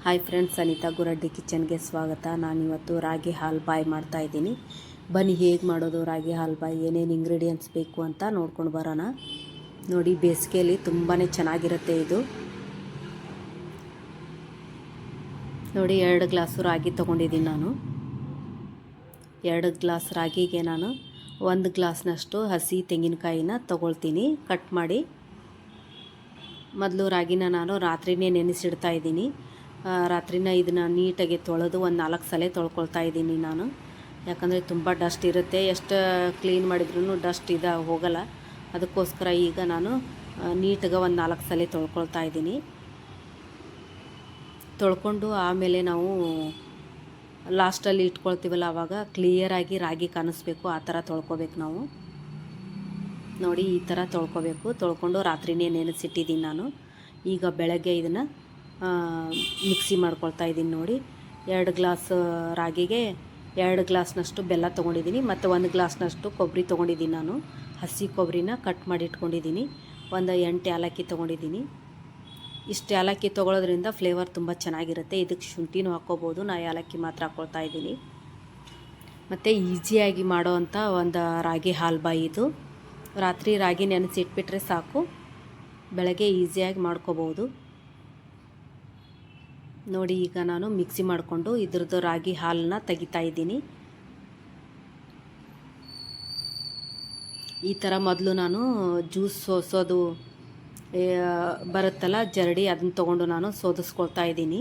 Hi friends, Anita ಗುರಡ್ಡಿ ಕಿಚನ್ಗೆ ಸ್ವಾಗತ. ನಾನಿವತ್ತು ರಾಗಿ ಹಾಲು ಬಾಯ್ ಮಾಡ್ತಾಯಿದ್ದೀನಿ. ಬನ್ನಿ ಹೇಗೆ ಮಾಡೋದು ರಾಗಿ ಹಾಲು ಬಾಯ್, ಏನೇನು ಇಂಗ್ರೀಡಿಯೆಂಟ್ಸ್ ಬೇಕು ಅಂತ ನೋಡ್ಕೊಂಡು ಬರೋಣ. ನೋಡಿ, ಬೇಸಿಗೆಯಲ್ಲಿ ತುಂಬಾ ಚೆನ್ನಾಗಿರುತ್ತೆ ಇದು. ನೋಡಿ, 2 ಗ್ಲಾಸು ರಾಗಿ ತೊಗೊಂಡಿದ್ದೀನಿ ನಾನು. 2 ಗ್ಲಾಸ್ ರಾಗಿಗೆ ನಾನು 1 ಗ್ಲಾಸ್ನಷ್ಟು ಹಸಿ ತೆಂಗಿನಕಾಯಿನ ತೊಗೊಳ್ತೀನಿ ಕಟ್ ಮಾಡಿ. ಮೊದಲು ರಾಗಿನ ನಾನು ರಾತ್ರಿನೇ ನೆನೆಸಿಡ್ತಾ ಇದ್ದೀನಿ. ರಾತ್ರಿನ ಇದನ್ನು ನೀಟಾಗಿ ತೊಳೆದು ಒಂದು 4 ಸಲ ತೊಳ್ಕೊಳ್ತಾ ಇದ್ದೀನಿ ನಾನು. ಯಾಕಂದರೆ ತುಂಬ ಡಸ್ಟ್ ಇರುತ್ತೆ, ಎಷ್ಟು ಕ್ಲೀನ್ ಮಾಡಿದ್ರೂ ಡಸ್ಟ್ ಹೋಗಲ್ಲ. ಅದಕ್ಕೋಸ್ಕರ ಈಗ ನಾನು ನೀಟಾಗಿ ಒಂದು 4 ಸಲ ತೊಳ್ಕೊಳ್ತಾ ಇದ್ದೀನಿ. ತೊಳ್ಕೊಂಡು ಆಮೇಲೆ ನಾವು ಲಾಸ್ಟಲ್ಲಿ ಇಟ್ಕೊಳ್ತೀವಲ್ಲ, ಆವಾಗ ಕ್ಲಿಯರಾಗಿ ರಾಗಿ ಕಾಣಿಸ್ಬೇಕು. ಆ ಥರ ತೊಳ್ಕೊಬೇಕು ನಾವು. ನೋಡಿ, ಈ ಥರ ತೊಳ್ಕೊಬೇಕು. ತೊಳ್ಕೊಂಡು ರಾತ್ರಿನೇ ನೆನೆಸಿಟ್ಟಿದ್ದೀನಿ ನಾನು. ಈಗ ಬೆಳಗ್ಗೆ ಇದನ್ನು ಮಿಕ್ಸಿ ಮಾಡ್ಕೊಳ್ತಾ ಇದ್ದೀನಿ. ನೋಡಿ, 2 ಗ್ಲಾಸ್ ರಾಗಿಗೆ 2 ಗ್ಲಾಸ್ನಷ್ಟು ಬೆಲ್ಲ ತೊಗೊಂಡಿದ್ದೀನಿ. ಮತ್ತು 1 ಗ್ಲಾಸ್ನಷ್ಟು ಕೊಬ್ಬರಿ ತೊಗೊಂಡಿದ್ದೀನಿ ನಾನು. ಹಸಿ ಕೊಬ್ಬರಿನ ಕಟ್ ಮಾಡಿ ಇಟ್ಕೊಂಡಿದ್ದೀನಿ. ಒಂದು 8 ಏಲಕ್ಕಿ ತೊಗೊಂಡಿದ್ದೀನಿ. ಇಷ್ಟು ಏಲಕ್ಕಿ ತೊಗೊಳೋದ್ರಿಂದ ಫ್ಲೇವರ್ ತುಂಬ ಚೆನ್ನಾಗಿರುತ್ತೆ. ಇದಕ್ಕೆ ಶುಂಠಿನೂ ಹಾಕ್ಕೋಬೋದು, ನಾನು ಏಲಕ್ಕಿ ಮಾತ್ರ ಹಾಕ್ಕೊಳ್ತಾ ಇದ್ದೀನಿ. ಮತ್ತು ಈಸಿಯಾಗಿ ಮಾಡೋವಂಥ ಒಂದು ರಾಗಿ ಹಾಲು ಬಾಯಿ ಇದು. ರಾತ್ರಿ ರಾಗಿ ನೆನೆಸಿಟ್ಬಿಟ್ರೆ ಸಾಕು, ಬೆಳಗ್ಗೆ ಈಸಿಯಾಗಿ ಮಾಡ್ಕೋಬೋದು. ನೋಡಿ, ಈಗ ನಾನು ಮಿಕ್ಸಿ ಮಾಡಿಕೊಂಡು ಇದ್ರದ್ದು ರಾಗಿ ಹಾಲನ್ನ ತೆಗಿತಾ ಇದ್ದೀನಿ. ಈ ಥರ ಮೊದಲು ನಾನು ಜ್ಯೂಸ್ ಸೋಸೋದು ಬರುತ್ತಲ್ಲ ಜರಡಿ, ಅದನ್ನು ತೊಗೊಂಡು ನಾನು ಸೋದಿಸ್ಕೊಳ್ತಾ ಇದ್ದೀನಿ.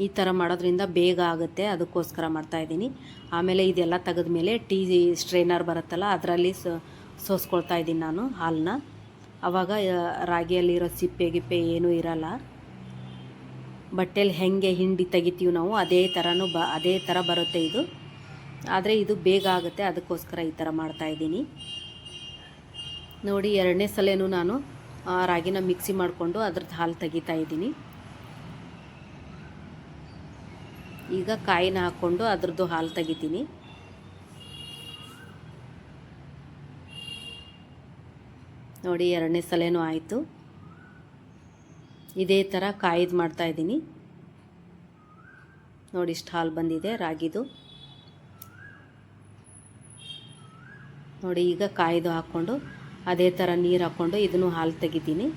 ಈ ಥರ ಮಾಡೋದ್ರಿಂದ ಬೇಗ ಆಗುತ್ತೆ, ಅದಕ್ಕೋಸ್ಕರ ಮಾಡ್ತಾಯಿದ್ದೀನಿ. ಆಮೇಲೆ ಇದೆಲ್ಲ ತೆಗೆದ್ಮೇಲೆ ಟೀ ಸ್ಟ್ರೈನರ್ ಬರುತ್ತಲ್ಲ, ಅದರಲ್ಲಿ ಸೋಸ್ಕೊಳ್ತಾ ಇದ್ದೀನಿ ನಾನು ಹಾಲನ್ನ. ಆವಾಗ ರಾಗಿಯಲ್ಲಿರೋ ಸಿಪ್ಪೆ ಗಿಪ್ಪೆ ಏನೂ ಇರಲ್ಲ. ಬಟ್ಟೆಯಲ್ಲಿ ಹೆಂಗೆ ಹಿಂಡಿ ತೆಗಿತೀವಿ ನಾವು ಅದೇ ಥರ ಬರುತ್ತೆ ಇದು. ಆದರೆ ಇದು ಬೇಗ ಆಗುತ್ತೆ, ಅದಕ್ಕೋಸ್ಕರ ಈ ಥರ ಮಾಡ್ತಾಯಿದ್ದೀನಿ. ನೋಡಿ, 2ನೇ ಸಲನೂ ನಾನು ರಾಗಿನ ಮಿಕ್ಸಿ ಮಾಡಿಕೊಂಡು ಅದ್ರದ್ದು ಹಾಲು ತೆಗಿತಾ ಇದ್ದೀನಿ. ಈಗ ಕಾಯಿನ ಹಾಕ್ಕೊಂಡು ಅದ್ರದ್ದು ಹಾಲು ತೆಗಿತೀನಿ. ನೋಡಿ, 2ನೇ ಸಲನೂ ಆಯಿತು. ಇದೇ ಥರ ಕಾಯ್ದು ಮಾಡ್ತಾಯಿದ್ದೀನಿ. ನೋಡಿ, ಇಷ್ಟು ಹಾಲು ಬಂದಿದೆ ರಾಗಿದು. ನೋಡಿ, ಈಗ ಕಾಯ್ದು ಹಾಕ್ಕೊಂಡು ಅದೇ ಥರ ನೀರು ಹಾಕ್ಕೊಂಡು ಇದನ್ನು ಹಾಲು ತೆಗಿತೀನಿ.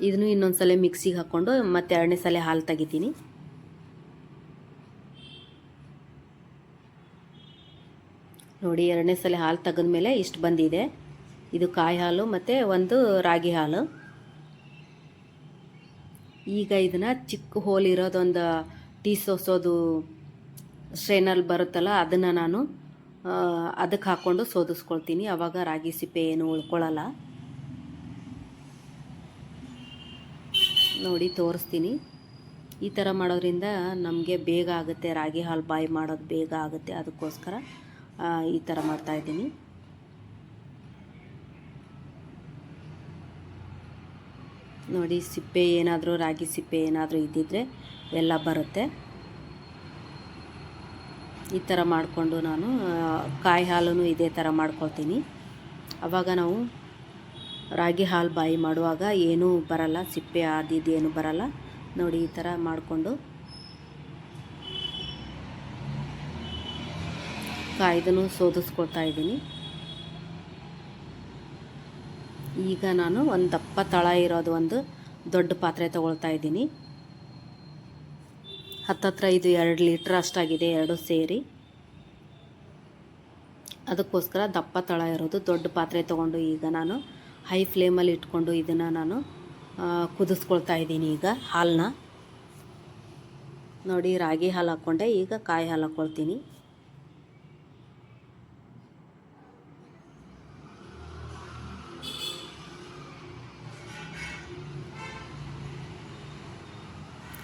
ಇದನ್ನು ಇನ್ನೊಂದು ಸಲ ಮಿಕ್ಸಿಗೆ ಹಾಕ್ಕೊಂಡು ಮತ್ತೆ 2ನೇ ಸಲ ಹಾಲು ತೆಗಿತೀನಿ. ನೋಡಿ, 2ನೇ ಸಲ ಹಾಲು ತೆಗೆದ್ಮೇಲೆ ಇಷ್ಟು ಬಂದಿದೆ. ಇದು ಕಾಯಿ ಹಾಲು ಮತ್ತು ಒಂದು ರಾಗಿ ಹಾಲು. ಈಗ ಇದನ್ನು ಚಿಕ್ಕ ಹೋಲ್ ಇರೋದೊಂದು ಟೀ ಸೋಸೋದು ಸ್ಟ್ರೈನರ್ ಬರುತ್ತಲ್ಲ, ಅದನ್ನು ನಾನು ಅದಕ್ಕೆ ಹಾಕ್ಕೊಂಡು ಸೋದಿಸ್ಕೊಳ್ತೀನಿ. ಆವಾಗ ರಾಗಿ ಸಿಪ್ಪೆ ಏನು ಉಳ್ಕೊಳ್ಳಲ್ಲ. ನೋಡಿ, ತೋರಿಸ್ತೀನಿ. ಈ ಥರ ಮಾಡೋದ್ರಿಂದ ನಮಗೆ ಬೇಗ ಆಗುತ್ತೆ, ರಾಗಿ ಹಾಲು ಬಾಯ್ ಮಾಡೋದು ಬೇಗ ಆಗುತ್ತೆ. ಅದಕ್ಕೋಸ್ಕರ ಈ ಥರ ಮಾಡ್ತಾಯಿದ್ದೀನಿ. ನೋಡಿ, ಸಿಪ್ಪೆ ಏನಾದರೂ ರಾಗಿ ಸಿಪ್ಪೆ ಏನಾದರೂ ಇದ್ದಿದ್ದರೆ ಎಲ್ಲ ಬರುತ್ತೆ. ಈ ಥರ ಮಾಡಿಕೊಂಡು ನಾನು ಕಾಯಿ ಹಾಲನ್ನು ಇದೇ ಥರ ಮಾಡ್ಕೊಳ್ತೀನಿ. ಆವಾಗ ನಾವು ರಾಗಿ ಹಾಲು ಬಾಯಿ ಮಾಡುವಾಗ ಏನೂ ಬರಲ್ಲ, ಸಿಪ್ಪೆ ಏನು ಬರಲ್ಲ. ನೋಡಿ, ಈ ಥರ ಮಾಡಿಕೊಂಡು ಕಾಯ್ದನ್ನು ಸೋದಿಸ್ಕೊಳ್ತಾ ಇದ್ದೀನಿ. ಈಗ ನಾನು ಒಂದು ದಪ್ಪ ತಳ ಇರೋದು ಒಂದು ದೊಡ್ಡ ಪಾತ್ರೆ ತೊಗೊಳ್ತಾ ಇದ್ದೀನಿ. ಹತ್ತತ್ರ ಇದು 2 ಲೀಟ್ರ್ ಅಷ್ಟಾಗಿದೆ, 2 ಸೇರಿ. ಅದಕ್ಕೋಸ್ಕರ ದಪ್ಪ ತಳ ಇರೋದು ದೊಡ್ಡ ಪಾತ್ರೆ ತೊಗೊಂಡು ಈಗ ನಾನು ಹೈ ಫ್ಲೇಮಲ್ಲಿ ಇಟ್ಕೊಂಡು ಇದನ್ನು ನಾನು ಕುದಿಸ್ಕೊಳ್ತಾ ಇದ್ದೀನಿ ಈಗ ಹಾಲನ್ನ. ನೋಡಿ, ರಾಗಿ ಹಾಲು ಹಾಕ್ಕೊಂಡೆ, ಈಗ ಕಾಯಿ ಹಾಲು ಹಾಕ್ಕೊಳ್ತೀನಿ.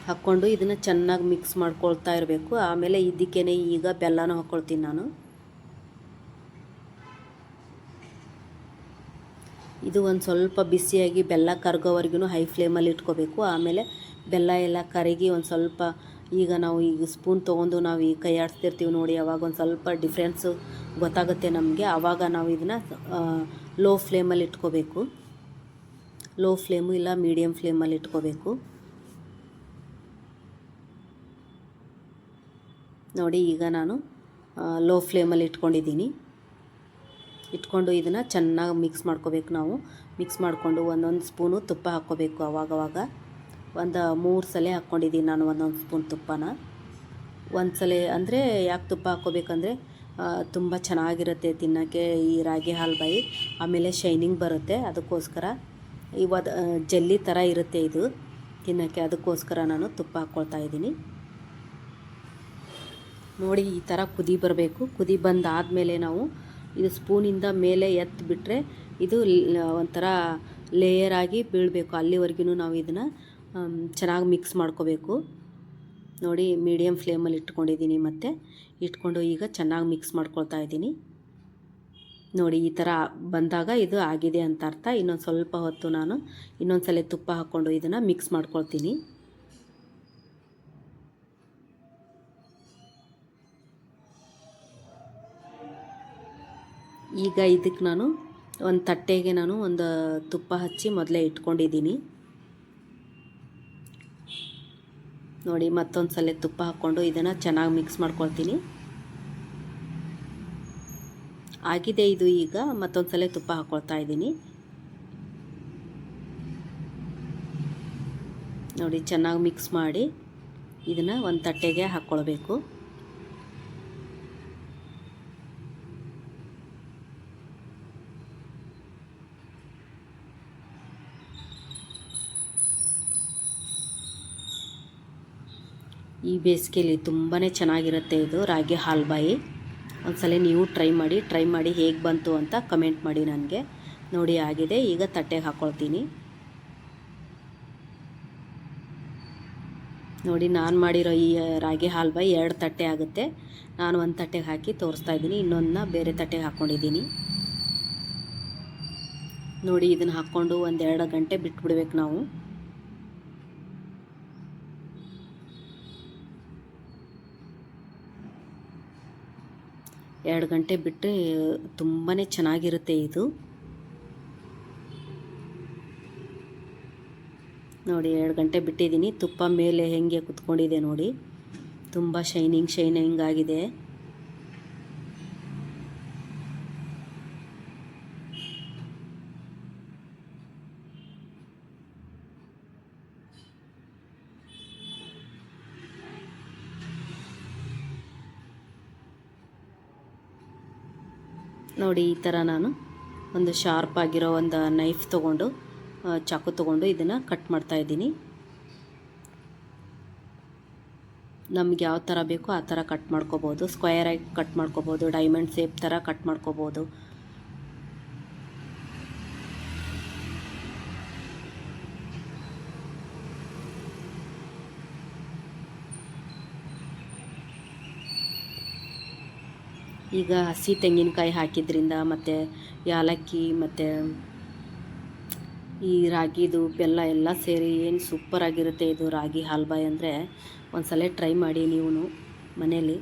ಹಾಕ್ಕೊಂಡು ಇದನ್ನು ಚೆನ್ನಾಗಿ ಮಿಕ್ಸ್ ಮಾಡ್ಕೊಳ್ತಾ ಇರಬೇಕು. ಆಮೇಲೆ ಇದಕ್ಕೇ ಈಗ ಬೆಲ್ಲನೂ ಹಾಕ್ಕೊಳ್ತೀನಿ ನಾನು. ಇದು ಒಂದು ಸ್ವಲ್ಪ ಬಿಸಿಯಾಗಿ ಬೆಲ್ಲ ಕರಗೋವರೆಗೂ ಹೈ ಫ್ಲೇಮಲ್ಲಿ ಇಟ್ಕೋಬೇಕು. ಆಮೇಲೆ ಬೆಲ್ಲ ಎಲ್ಲ ಕರಗಿ ಒಂದು ಸ್ವಲ್ಪ ಈಗ ನಾವು ಈಗ ಸ್ಪೂನ್ ತೊಗೊಂಡು ನಾವು ಈ ಕೈ ಆಡಿಸ್ತಿರ್ತೀವಿ ನೋಡಿ, ಅವಾಗ ಒಂದು ಸ್ವಲ್ಪ ಡಿಫ್ರೆನ್ಸು ಗೊತ್ತಾಗುತ್ತೆ ನಮಗೆ. ಆವಾಗ ನಾವು ಇದನ್ನು ಲೋ ಫ್ಲೇಮಲ್ಲಿ ಇಟ್ಕೋಬೇಕು. ಲೋ ಫ್ಲೇಮು ಇಲ್ಲ ಮೀಡಿಯಮ್ ಫ್ಲೇಮಲ್ಲಿ ಇಟ್ಕೋಬೇಕು. ನೋಡಿ ಈಗ ನಾನು ಲೋ ಫ್ಲೇಮಲ್ಲಿ ಇಟ್ಕೊಂಡಿದ್ದೀನಿ. ಇಟ್ಕೊಂಡು ಇದನ್ನು ಚೆನ್ನಾಗಿ ಮಿಕ್ಸ್ ಮಾಡ್ಕೋಬೇಕು. ನಾವು ಮಿಕ್ಸ್ ಮಾಡಿಕೊಂಡು ಒಂದೊಂದು ಸ್ಪೂನು ತುಪ್ಪ ಹಾಕ್ಕೋಬೇಕು. ಅವಾಗವಾಗ ಒಂದು 3 ಸಲ ಹಾಕ್ಕೊಂಡಿದ್ದೀನಿ ನಾನು ಒಂದೊಂದು ಸ್ಪೂನ್ ತುಪ್ಪನ. ಒಂದು ಸಲ ಅಂದರೆ ಯಾಕೆ ತುಪ್ಪ ಹಾಕ್ಕೋಬೇಕಂದ್ರೆ ತುಂಬ ಚೆನ್ನಾಗಿರುತ್ತೆ ತಿನ್ನೋಕ್ಕೆ ಈ ರಾಗಿ ಹಾಲ್ಬಾಯಿ. ಆಮೇಲೆ ಶೈನಿಂಗ್ ಬರುತ್ತೆ, ಅದಕ್ಕೋಸ್ಕರ ಜೆಲ್ಲಿ ಥರ ಇರುತ್ತೆ ಇದು ತಿನ್ನೋಕ್ಕೆ, ಅದಕ್ಕೋಸ್ಕರ ನಾನು ತುಪ್ಪ ಹಾಕ್ಕೊಳ್ತಾ ಇದ್ದೀನಿ. ನೋಡಿ ಈ ಥರ ಕುದಿ ಬರಬೇಕು. ಕುದಿ ಬಂದಾದಮೇಲೆ ನಾವು ಇದು ಸ್ಪೂನಿಂದ ಮೇಲೆ ಎತ್ತಿಬಿಟ್ರೆ ಇದು ಒಂಥರ ಲೇಯರಾಗಿ ಬೀಳಬೇಕು. ಅಲ್ಲಿವರೆಗೂ ನಾವು ಇದನ್ನು ಚೆನ್ನಾಗಿ ಮಿಕ್ಸ್ ಮಾಡ್ಕೋಬೇಕು. ನೋಡಿ ಮೀಡಿಯಮ್ ಫ್ಲೇಮಲ್ಲಿ ಇಟ್ಕೊಂಡಿದ್ದೀನಿ, ಮತ್ತು ಇಟ್ಕೊಂಡು ಈಗ ಚೆನ್ನಾಗಿ ಮಿಕ್ಸ್ ಮಾಡ್ಕೊಳ್ತಾ ಇದ್ದೀನಿ. ನೋಡಿ ಈ ಥರ ಬಂದಾಗ ಇದು ಆಗಿದೆ ಅಂತ ಅರ್ಥ. ಇನ್ನೊಂದು ಸ್ವಲ್ಪ ಹೊತ್ತು ನಾನು ಇನ್ನೊಂದು ಸಲ ತುಪ್ಪ ಹಾಕ್ಕೊಂಡು ಇದನ್ನು ಮಿಕ್ಸ್ ಮಾಡ್ಕೊಳ್ತೀನಿ. ಈಗ ಇದಕ್ಕೆ ನಾನು ಒಂದು ತಟ್ಟೆಗೆ ನಾನು ಒಂದು ತುಪ್ಪ ಹಚ್ಚಿ ಮೊದಲೇ ಇಟ್ಕೊಂಡಿದ್ದೀನಿ. ನೋಡಿ ಮತ್ತೊಂದು ಸಲ ತುಪ್ಪ ಹಾಕ್ಕೊಂಡು ಇದನ್ನು ಚೆನ್ನಾಗಿ ಮಿಕ್ಸ್ ಮಾಡ್ಕೊಳ್ತೀನಿ. ಆಗಿದೆ ಇದು. ಈಗ ಮತ್ತೊಂದು ಸಲ ತುಪ್ಪ ಹಾಕ್ಕೊಳ್ತಾ ಇದ್ದೀನಿ. ನೋಡಿ ಚೆನ್ನಾಗಿ ಮಿಕ್ಸ್ ಮಾಡಿ ಇದನ್ನು ಒಂದು ತಟ್ಟೆಗೆ ಹಾಕ್ಕೊಳ್ಬೇಕು. ಈ ಬೇಸಿಗೆಯಲ್ಲಿ ತುಂಬಾ ಚೆನ್ನಾಗಿರುತ್ತೆ ಇದು ರಾಗಿ ಹಾಲ್ಬಾಯಿ. ಒಂದ್ಸಲ ನೀವು ಟ್ರೈ ಮಾಡಿ ಹೇಗೆ ಬಂತು ಅಂತ ಕಮೆಂಟ್ ಮಾಡಿ ನನಗೆ. ನೋಡಿ ಆಗಿದೆ. ಈಗ ತಟ್ಟೆಗೆ ಹಾಕ್ಕೊಳ್ತೀನಿ. ನೋಡಿ ನಾನು ಮಾಡಿರೋ ಈ ರಾಗಿ ಹಾಲ್ಬಾಯಿ 2 ತಟ್ಟೆ ಆಗುತ್ತೆ. ನಾನು ಒಂದು ತಟ್ಟೆಗೆ ಹಾಕಿ ತೋರಿಸ್ತಾ ಇದ್ದೀನಿ, ಇನ್ನೊಂದನ್ನ ಬೇರೆ ತಟ್ಟೆಗೆ ಹಾಕ್ಕೊಂಡಿದ್ದೀನಿ. ನೋಡಿ ಇದನ್ನು ಹಾಕ್ಕೊಂಡು 1-2 ಗಂಟೆ ಬಿಟ್ಬಿಡ್ಬೇಕು ನಾವು. ಎರಡು ಗಂಟೆ ಬಿಟ್ಟರೆ ತುಂಬಾ ಚೆನ್ನಾಗಿರುತ್ತೆ ಇದು. ನೋಡಿ 2 ಗಂಟೆ ಬಿಟ್ಟಿದ್ದೀನಿ. ತುಪ್ಪ ಮೇಲೆ ಹೆಂಗೆ ಕುತ್ಕೊಂಡಿದೆ ನೋಡಿ, ತುಂಬ ಶೈನಿಂಗ್ ಆಗಿದೆ. ನೋಡಿ ಈ ಥರ ನಾನು ಒಂದು ಶಾರ್ಪ್ ಆಗಿರೋ ಒಂದು ನೈಫ್ ತೊಗೊಂಡು ಚಾಕು ತೊಗೊಂಡು ಇದನ್ನು ಕಟ್ ಮಾಡ್ತಾ ಇದ್ದೀನಿ. ನಮ್ಗೆ ಯಾವ ಥರ ಬೇಕೋ ಆ ಥರ ಕಟ್ ಮಾಡ್ಕೋಬೋದು. ಸ್ಕ್ವೇರಾಗಿ ಕಟ್ ಮಾಡ್ಕೋಬೋದು, ಡೈಮಂಡ್ ಶೇಪ್ ಥರ ಕಟ್ ಮಾಡ್ಕೋಬೋದು. ಈಗ ಹಸಿ ತೆಂಗಿನಕಾಯಿ ಹಾಕಿದ್ರಿಂದ ಮತ್ತು ಯಾಲಕ್ಕಿ ಮತ್ತು ಈ ರಾಗಿದು ಬೆಲ್ಲ ಎಲ್ಲ ಸೇರಿ ಏನು ಸೂಪರಾಗಿರುತ್ತೆ ಇದು ರಾಗಿ ಹಾಲ್ಬಾಯಿ. ಅಂದರೆ ಒಂದು ಸಲ ಟ್ರೈ ಮಾಡಿ ನೀವು ಮನೇಲಿ.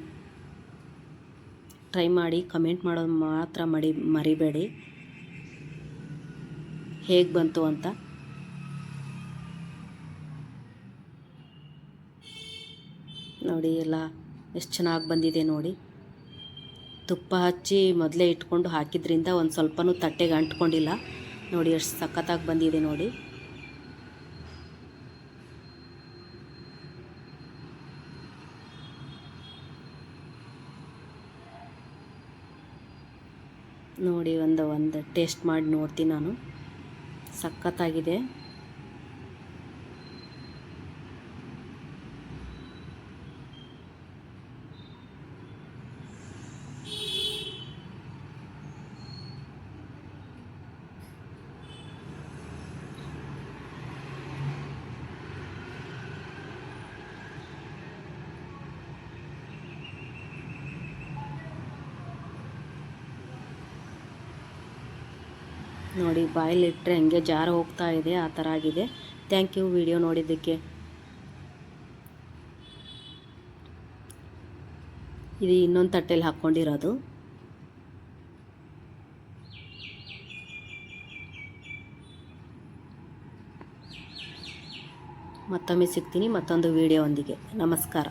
ಟ್ರೈ ಮಾಡಿ ಕಮೆಂಟ್ ಮಾಡೋದು ಮಾತ್ರ ಮರಿಬೇಡಿ ಹೇಗೆ ಬಂತು ಅಂತ. ನೋಡಿ ಎಲ್ಲ ಎಷ್ಟು ಚೆನ್ನಾಗಿ ಬಂದಿದೆ ನೋಡಿ. ತುಪ್ಪ ಹಚ್ಚಿ ಮೊದಲೇ ಇಟ್ಕೊಂಡು ಹಾಕಿದ್ರಿಂದ ಒಂದು ಸ್ವಲ್ಪನೂ ತಟ್ಟೆಗೆ ಅಂಟ್ಕೊಂಡಿಲ್ಲ. ನೋಡಿ ಎಷ್ಟು ಸಖತ್ತಾಗಿ ಬಂದಿದೆ ನೋಡಿ. ನೋಡಿ ಒಂದು ಟೇಸ್ಟ್ ಮಾಡಿ ನೋಡ್ತೀನಿ ನಾನು. ಸಖತ್ತಾಗಿದೆ. ನೋಡಿ ಬಾಯಲ್ಲಿಟ್ಟರೆ ಹಂಗೆ ಜಾರು ಹೋಗ್ತಾ ಇದೆ, ಆ ಥರ ಆಗಿದೆ. ಥ್ಯಾಂಕ್ ಯು ವಿಡಿಯೋ ನೋಡಿದ್ದಕ್ಕೆ. ಇದು ಇನ್ನೊಂದು ತಟ್ಟೆಲಿ ಹಾಕ್ಕೊಂಡಿರೋದು. ಮತ್ತೊಮ್ಮೆ ಸಿಗ್ತೀನಿ ಮತ್ತೊಂದು ವಿಡಿಯೋವೊಂದಿಗೆ. ನಮಸ್ಕಾರ.